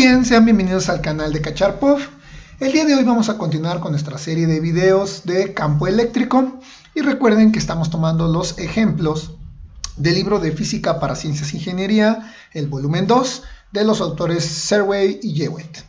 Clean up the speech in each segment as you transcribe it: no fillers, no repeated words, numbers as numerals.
bien, sean bienvenidos al canal de Kacharpov. El día de hoy vamos a continuar con nuestra serie de videos de campo eléctrico y recuerden que estamos tomando los ejemplos del libro de Física para Ciencias e Ingeniería, el volumen 2, de los autores Serway y Jewett.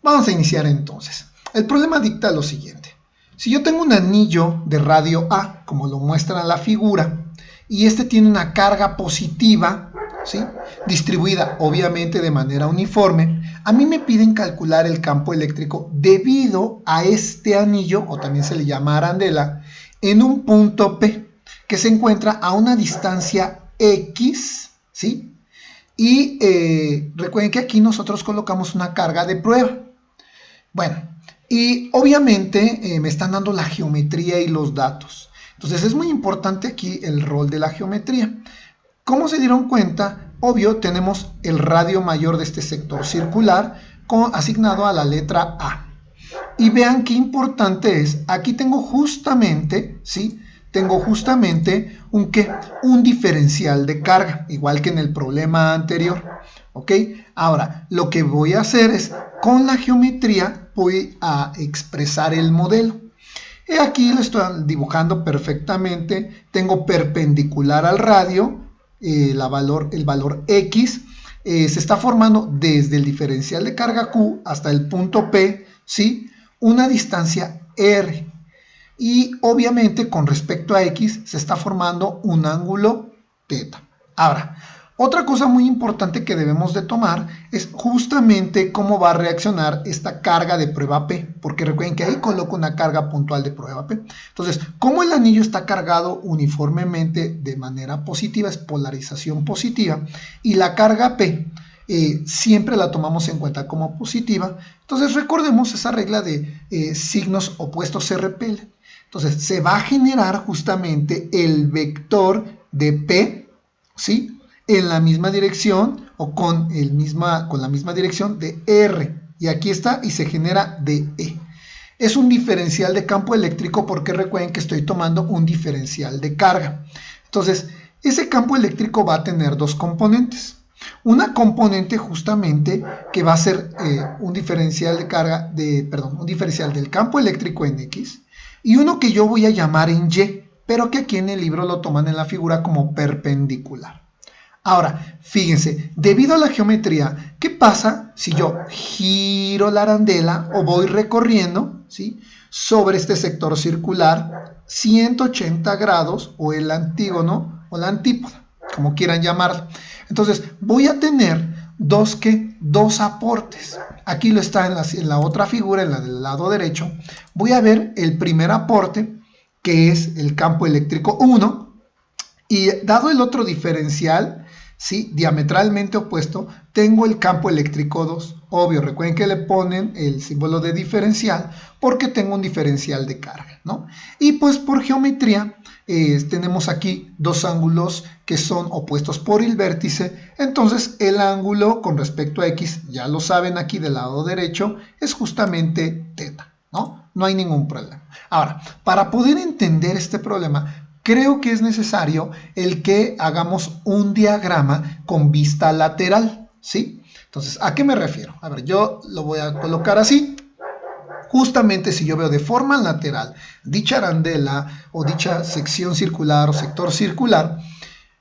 Vamos a iniciar entonces. El problema dicta lo siguiente. Si yo tengo un anillo de radio A, como lo muestra la figura, y este tiene una carga positiva, ¿sí?, distribuida obviamente de manera uniforme, a mí me piden calcular el campo eléctrico debido a este anillo, o también se le llama arandela, en un punto P, que se encuentra a una distancia X, ¿sí? Y recuerden que aquí nosotros colocamos una carga de prueba. Bueno, y obviamente me están dando la geometría y los datos. Entonces es muy importante aquí el rol de la geometría. ¿Cómo se dieron cuenta? Obvio, tenemos el radio mayor de este sector circular asignado a la letra A. Y vean qué importante es. Aquí tengo justamente, ¿sí?, tengo justamente un diferencial de carga, igual que en el problema anterior. ¿Ok? Ahora, lo que voy a hacer es, con la geometría, voy a expresar el modelo. Y aquí lo estoy dibujando perfectamente. Tengo perpendicular al radio, el valor X. Se está formando desde el diferencial de carga Q hasta el punto P, ¿sí?, una distancia R. Y obviamente con respecto a X se está formando un ángulo θ. Ahora, otra cosa muy importante que debemos de tomar es justamente cómo va a reaccionar esta carga de prueba P, porque recuerden que ahí coloco una carga puntual de prueba P. Entonces, como el anillo está cargado uniformemente de manera positiva, es polarización positiva, y la carga P siempre la tomamos en cuenta como positiva, entonces recordemos esa regla de signos opuestos se repelen. Entonces, se va a generar justamente el vector de P, ¿sí?, en la misma dirección o con la misma dirección de R. Y aquí está, y se genera de E. Es un diferencial de campo eléctrico porque recuerden que estoy tomando un diferencial de carga. Entonces, ese campo eléctrico va a tener dos componentes. Una componente justamente que va a ser un diferencial de carga, un diferencial del campo eléctrico en X, y uno que yo voy a llamar en Y, pero que aquí en el libro lo toman en la figura como perpendicular. Ahora, fíjense, debido a la geometría, ¿qué pasa si yo giro la arandela o voy recorriendo, ¿sí?, sobre este sector circular 180 grados o el antígono o la antípoda, como quieran llamarlo? Entonces, voy a tener dos aportes. Aquí lo está en la otra figura, en la del lado derecho. Voy a ver el primer aporte, que es el campo eléctrico 1, y dado el otro diferencial, ¿sí?, diametralmente opuesto, tengo el campo eléctrico 2. Obvio, recuerden que le ponen el símbolo de diferencial porque tengo un diferencial de carga, ¿no? Y pues por geometría tenemos aquí dos ángulos que son opuestos por el vértice. Entonces el ángulo con respecto a X, ya lo saben aquí del lado derecho, es justamente θ, ¿no? No hay ningún problema. Ahora, para poder entender este problema, creo que es necesario el que hagamos un diagrama con vista lateral, ¿sí? Entonces, ¿a qué me refiero? A ver, yo lo voy a colocar así. Justamente si yo veo de forma lateral dicha arandela o dicha sección circular o sector circular,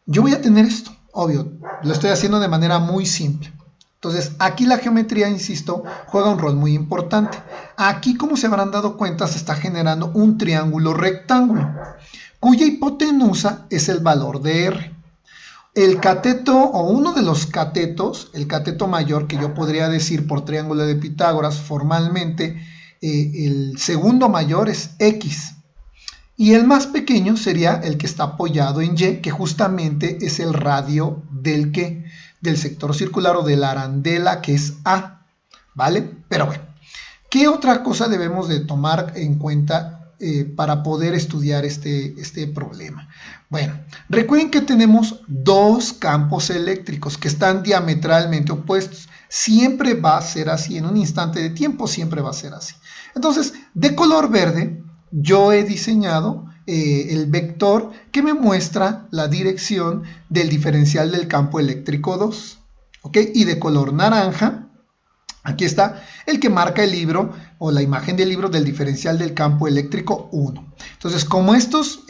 yo voy a tener esto. Obvio, lo estoy haciendo de manera muy simple. Entonces, aquí la geometría, insisto, juega un rol muy importante. Aquí, como se habrán dado cuenta, se está generando un triángulo rectángulo, cuya hipotenusa es el valor de R. El cateto, o uno de los catetos, el cateto mayor, que yo podría decir por triángulo de Pitágoras formalmente, el segundo mayor es X. Y el más pequeño sería el que está apoyado en Y, que justamente es el radio del sector circular o de la arandela, que es A, ¿vale? Pero bueno, ¿qué otra cosa debemos de tomar en cuenta para poder estudiar este problema? Bueno, recuerden que tenemos dos campos eléctricos que están diametralmente opuestos. Siempre va a ser así, en un instante de tiempo siempre va a ser así. Entonces, de color verde, yo he diseñado el vector que me muestra la dirección del diferencial del campo eléctrico 2. ¿Ok? Y de color naranja, Aquí está el que marca el libro o la imagen del libro del diferencial del campo eléctrico 1. Entonces, como estos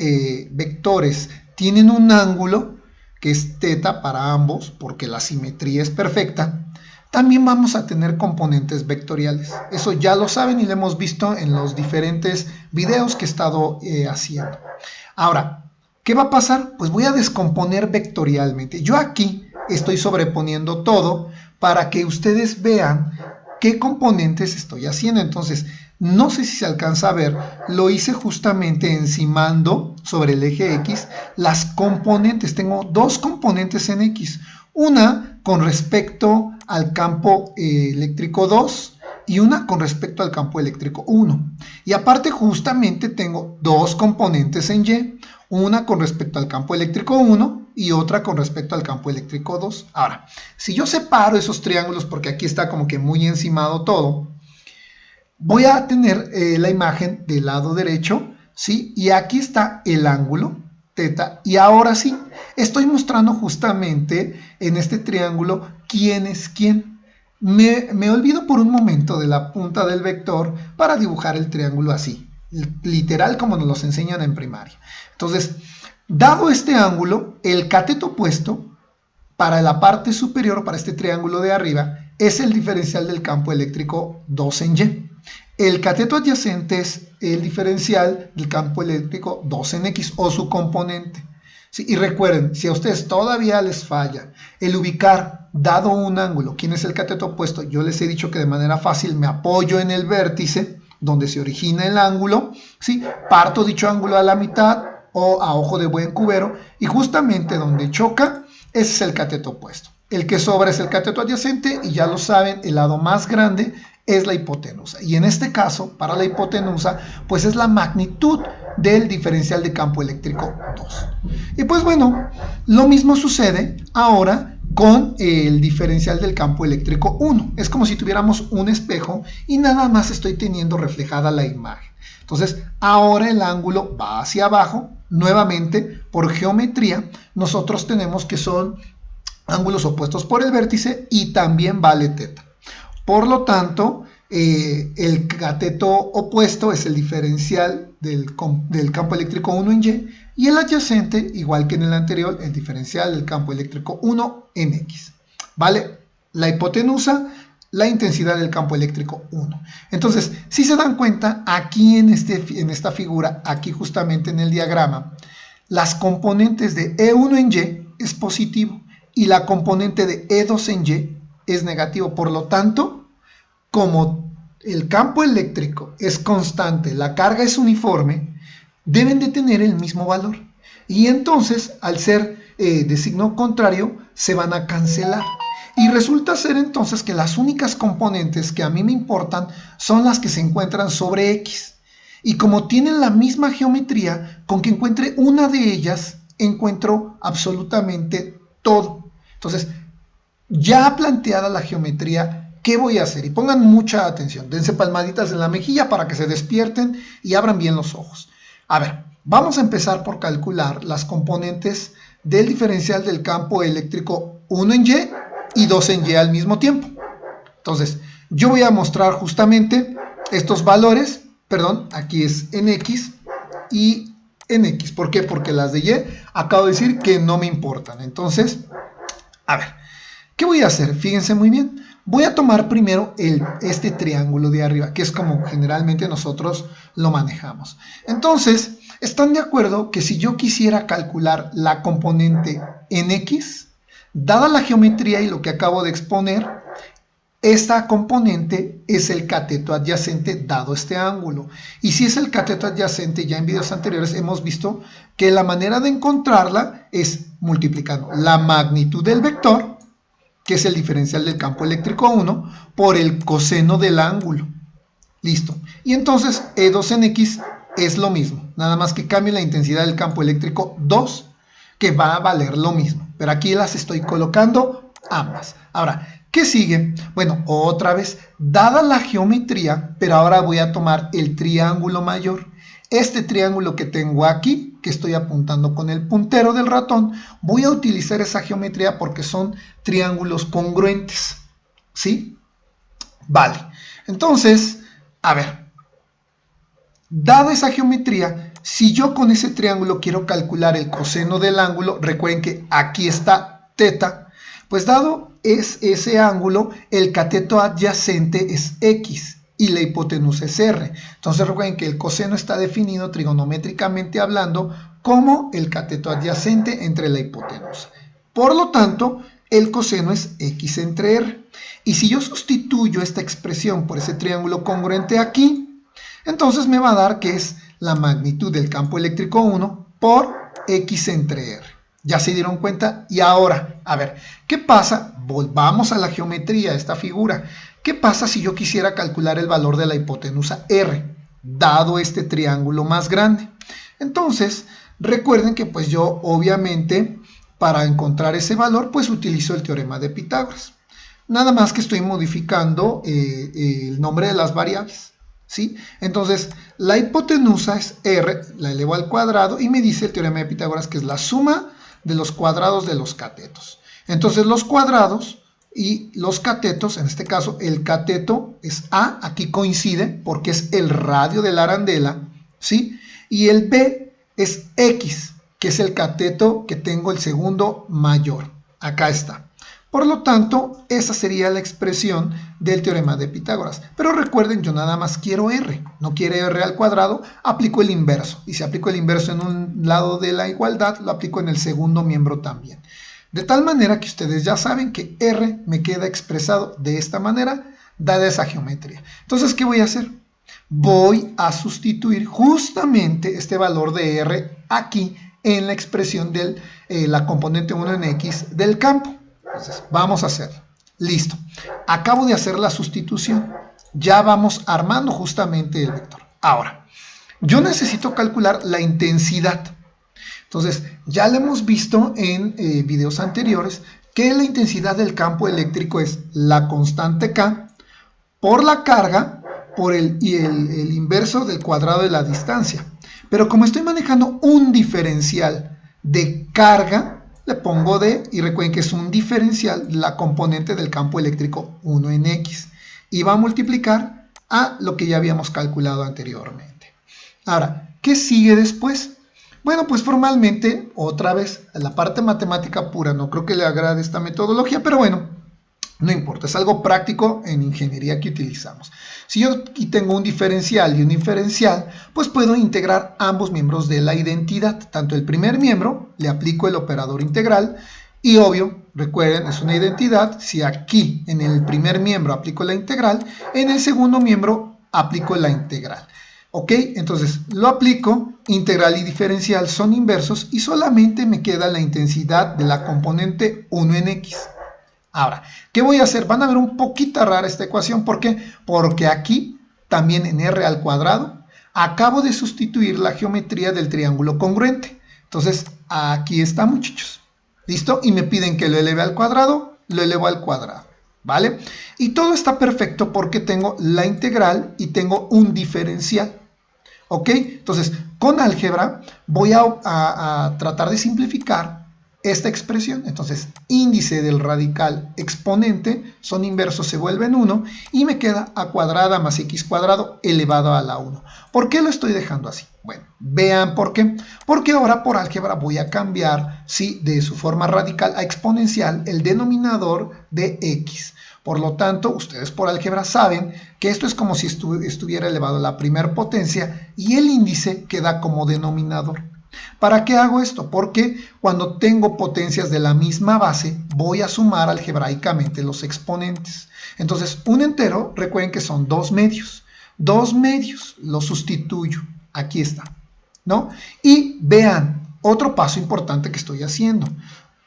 vectores tienen un ángulo que es teta para ambos, porque la simetría es perfecta, también vamos a tener componentes vectoriales. Eso ya lo saben y lo hemos visto en los diferentes videos que he estado haciendo. Ahora, ¿qué va a pasar? Pues voy a descomponer vectorialmente. Yo aquí estoy sobreponiendo todo para que ustedes vean qué componentes estoy haciendo. Entonces, no sé si se alcanza a ver, lo hice justamente encimando sobre el eje X las componentes. Tengo dos componentes en X. Una con respecto al campo eléctrico 2 y una con respecto al campo eléctrico 1. Y aparte justamente tengo dos componentes en Y. Una con respecto al campo eléctrico 1 y otra con respecto al campo eléctrico 2. Ahora, si yo separo esos triángulos, porque aquí está como que muy encimado todo, voy a tener la imagen del lado derecho, ¿sí? Y aquí está el ángulo, teta, y ahora sí, estoy mostrando justamente en este triángulo quién es quién. Me olvido por un momento de la punta del vector para dibujar el triángulo así, literal como nos los enseñan en primaria. Entonces, dado este ángulo, el cateto opuesto para la parte superior, para este triángulo de arriba, es el diferencial del campo eléctrico 2 en Y. El cateto adyacente es el diferencial del campo eléctrico 2 en X o su componente. Sí, y recuerden, si a ustedes todavía les falla el ubicar, dado un ángulo, quién es el cateto opuesto, yo les he dicho que de manera fácil me apoyo en el vértice donde se origina el ángulo, ¿sí? Parto dicho ángulo a la mitad o a ojo de buen cubero y justamente donde choca, ese es el cateto opuesto. El que sobra es el cateto adyacente y ya lo saben, el lado más grande es la hipotenusa. Y en este caso, para la hipotenusa, pues es la magnitud del diferencial de campo eléctrico 2. Y pues bueno, lo mismo sucede ahora con el diferencial del campo eléctrico 1. Es como si tuviéramos un espejo y nada más estoy teniendo reflejada la imagen. Entonces, ahora el ángulo va hacia abajo. Nuevamente, por geometría, nosotros tenemos que son ángulos opuestos por el vértice y también vale teta. Por lo tanto, el cateto opuesto es el diferencial del campo eléctrico 1 en Y el adyacente, igual que en el anterior, el diferencial del campo eléctrico 1 en X. ¿Vale? La hipotenusa, la intensidad del campo eléctrico 1. Entonces, si se dan cuenta, aquí en esta figura, aquí justamente en el diagrama, las componentes de E1 en Y es positivo y la componente de E2 en Y es negativo. Por lo tanto, como el campo eléctrico es constante, la carga es uniforme, deben de tener el mismo valor. Y entonces, al ser de signo contrario, se van a cancelar. Y resulta ser entonces que las únicas componentes que a mí me importan son las que se encuentran sobre X. Y como tienen la misma geometría, con que encuentre una de ellas, encuentro absolutamente todo. Entonces, ya planteada la geometría, ¿qué voy a hacer? Y pongan mucha atención, dense palmaditas en la mejilla para que se despierten y abran bien los ojos. A ver, vamos a empezar por calcular las componentes del diferencial del campo eléctrico 1 en y 2 en Y al mismo tiempo. Entonces, yo voy a mostrar justamente estos valores, perdón, aquí es en X y en X. ¿Por qué? Porque las de Y acabo de decir que no me importan. Entonces, a ver, ¿qué voy a hacer? Fíjense muy bien. Voy a tomar primero este triángulo de arriba, que es como generalmente nosotros lo manejamos. Entonces, ¿están de acuerdo que si yo quisiera calcular la componente en X, dada la geometría y lo que acabo de exponer, esta componente es el cateto adyacente dado este ángulo? Y si es el cateto adyacente, ya en videos anteriores hemos visto que la manera de encontrarla es multiplicando la magnitud del vector, que es el diferencial del campo eléctrico 1, por el coseno del ángulo. Listo. Y entonces E2 en X es lo mismo, nada más que cambie la intensidad del campo eléctrico 2, que va a valer lo mismo. Pero aquí las estoy colocando ambas. Ahora, ¿qué sigue? Bueno, otra vez, dada la geometría, pero ahora voy a tomar el triángulo mayor. Este triángulo que tengo aquí, que estoy apuntando con el puntero del ratón, voy a utilizar esa geometría porque son triángulos congruentes, ¿sí? Vale, entonces, a ver, dada esa geometría, si yo con ese triángulo quiero calcular el coseno del ángulo, recuerden que aquí está teta, pues dado es ese ángulo, el cateto adyacente es X y la hipotenusa es R. Entonces recuerden que el coseno está definido trigonométricamente hablando como el cateto adyacente entre la hipotenusa. Por lo tanto, el coseno es X entre R. Y si yo sustituyo esta expresión por ese triángulo congruente aquí, entonces me va a dar que es la magnitud del campo eléctrico 1 por X entre R. ¿Ya se dieron cuenta? Y ahora, a ver, ¿qué pasa? Volvamos a la geometría, a esta figura. ¿Qué pasa si yo quisiera calcular el valor de la hipotenusa R, dado este triángulo más grande? Entonces, recuerden que pues yo obviamente para encontrar ese valor pues utilizo el teorema de Pitágoras. Nada más que estoy modificando el nombre de las variables, ¿sí? Entonces, la hipotenusa es R, la elevo al cuadrado y me dice el teorema de Pitágoras que es la suma de los cuadrados de los catetos. Entonces, los cuadrados y los catetos, en este caso el cateto es A, aquí coincide porque es el radio de la arandela, ¿sí? Y el B es X, que es el cateto que tengo el segundo mayor. Acá está. Por lo tanto, esa sería la expresión del teorema de Pitágoras. Pero recuerden, yo nada más quiero R, no quiero R al cuadrado, aplico el inverso. Y si aplico el inverso en un lado de la igualdad, lo aplico en el segundo miembro también. De tal manera que ustedes ya saben que R me queda expresado de esta manera, dada esa geometría. Entonces, ¿qué voy a hacer? Voy a sustituir justamente este valor de R aquí en la expresión de la componente 1 en X del campo. Entonces, vamos a hacerlo. Listo. Acabo de hacer la sustitución. Ya vamos armando justamente el vector. Ahora, yo necesito calcular la intensidad. Entonces, ya lo hemos visto en videos anteriores que la intensidad del campo eléctrico es la constante K por la carga por el inverso del cuadrado de la distancia. Pero como estoy manejando un diferencial de carga, le pongo D y recuerden que es un diferencial, la componente del campo eléctrico 1 en X. Y va a multiplicar a lo que ya habíamos calculado anteriormente. Ahora, ¿qué sigue después? Bueno, pues formalmente, otra vez, la parte matemática pura, no creo que le agrade esta metodología, pero bueno, no importa, es algo práctico en ingeniería que utilizamos. Si yo aquí tengo un diferencial y un diferencial, pues puedo integrar ambos miembros de la identidad. Tanto el primer miembro, le aplico el operador integral, y obvio, recuerden, es una identidad, si aquí en el primer miembro aplico la integral, en el segundo miembro aplico la integral. ¿Ok? Entonces lo aplico, integral y diferencial son inversos y solamente me queda la intensidad de la componente 1 en X. Ahora, ¿qué voy a hacer? Van a ver un poquito rara esta ecuación. ¿Por qué? Porque aquí, también en R al cuadrado, acabo de sustituir la geometría del triángulo congruente. Entonces, aquí está, muchachos. ¿Listo? Y me piden que lo eleve al cuadrado, lo elevo al cuadrado. ¿Vale? Y todo está perfecto porque tengo la integral y tengo un diferencial. ¿Ok? Entonces, con álgebra voy a tratar de simplificar esta expresión. Entonces, índice del radical exponente son inversos, se vuelven 1 y me queda a cuadrada más x cuadrado elevado a la 1. ¿Por qué lo estoy dejando así? Bueno, vean por qué. Porque ahora por álgebra voy a cambiar, ¿sí?, de su forma radical a exponencial el denominador de x. Por lo tanto, ustedes por álgebra saben que esto es como si estuviera elevado a la primera potencia y el índice queda como denominador. ¿Para qué hago esto? Porque cuando tengo potencias de la misma base, voy a sumar algebraicamente los exponentes. Entonces, un entero, recuerden que son 2 medios. 2 medios, lo sustituyo. Aquí está, ¿no? Y vean, otro paso importante que estoy haciendo.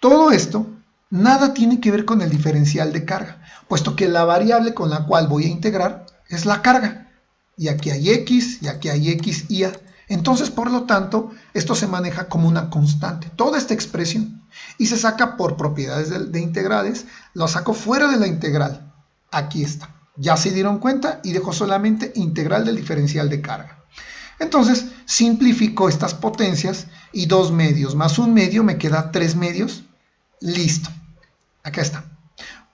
Todo esto, nada tiene que ver con el diferencial de carga, puesto que la variable con la cual voy a integrar es la carga. Y aquí hay x, y aquí hay x y a. Entonces, por lo tanto, esto se maneja como una constante, toda esta expresión, y se saca por propiedades de integrales, lo saco fuera de la integral. Aquí está. Ya se dieron cuenta y dejo solamente integral del diferencial de carga. Entonces, simplifico estas potencias y 2 medios más 1 medio me queda 3 medios. Listo. Acá está.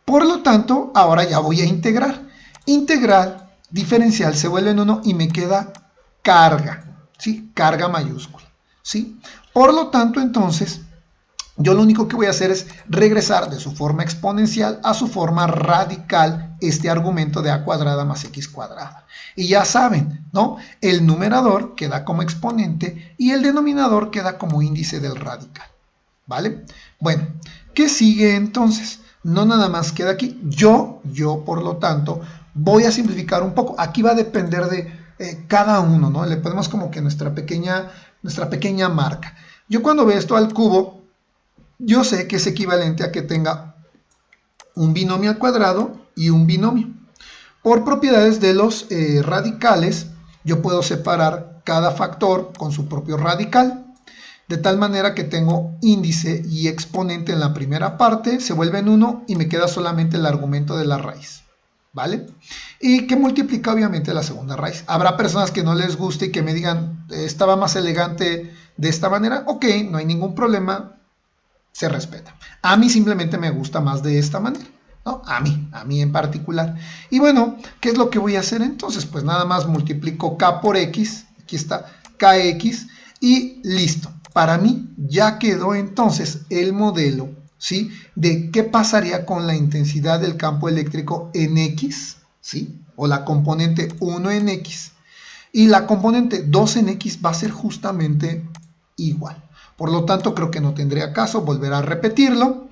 Por lo tanto, ahora ya voy a integrar. Integral, diferencial se vuelve en 1 y me queda carga, ¿sí? Carga mayúscula, ¿sí? Por lo tanto, entonces, yo lo único que voy a hacer es regresar de su forma exponencial a su forma radical este argumento de a cuadrada más x cuadrada. Y ya saben, ¿no? El numerador queda como exponente y el denominador queda como índice del radical, ¿vale? Bueno, ¿qué sigue entonces? No nada más queda aquí. Yo por lo tanto, voy a simplificar un poco. Aquí va a depender de cada uno, ¿no? Le ponemos como que nuestra pequeña marca. Yo cuando veo esto al cubo, yo sé que es equivalente a que tenga un binomio al cuadrado y un binomio. Por propiedades de los radicales, yo puedo separar cada factor con su propio radical, de tal manera que tengo índice y exponente en la primera parte, se vuelven 1 y me queda solamente el argumento de la raíz, ¿vale? Y que multiplica obviamente la segunda raíz. Habrá personas que no les guste y que me digan, estaba más elegante de esta manera. Ok, no hay ningún problema, se respeta. A mí simplemente me gusta más de esta manera, ¿no? A mí en particular. Y bueno, ¿qué es lo que voy a hacer entonces? Pues nada más multiplico k por x, aquí está kx, y listo. Para mí ya quedó entonces el modelo, ¿sí? De qué pasaría con la intensidad del campo eléctrico en x, ¿sí? O la componente 1 en x. Y la componente 2 en x va a ser justamente igual. Por lo tanto, creo que no tendría caso volver a repetirlo.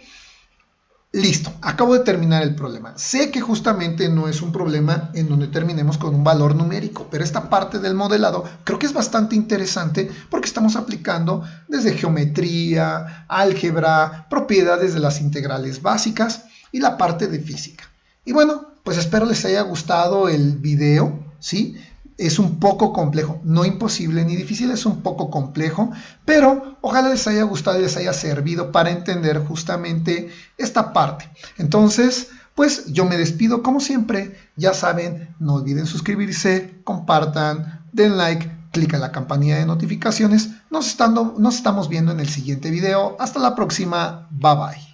Listo, acabo de terminar el problema. Sé que justamente no es un problema en donde terminemos con un valor numérico, pero esta parte del modelado creo que es bastante interesante porque estamos aplicando desde geometría, álgebra, propiedades de las integrales básicas y la parte de física. Y bueno, pues espero les haya gustado el video, ¿sí? Es un poco complejo, no imposible ni difícil, es un poco complejo, pero ojalá les haya gustado y les haya servido para entender justamente esta parte. Entonces, pues yo me despido como siempre, ya saben, no olviden suscribirse, compartan, den like, clic en la campanilla de notificaciones. Nos estamos viendo en el siguiente video. Hasta la próxima, bye bye.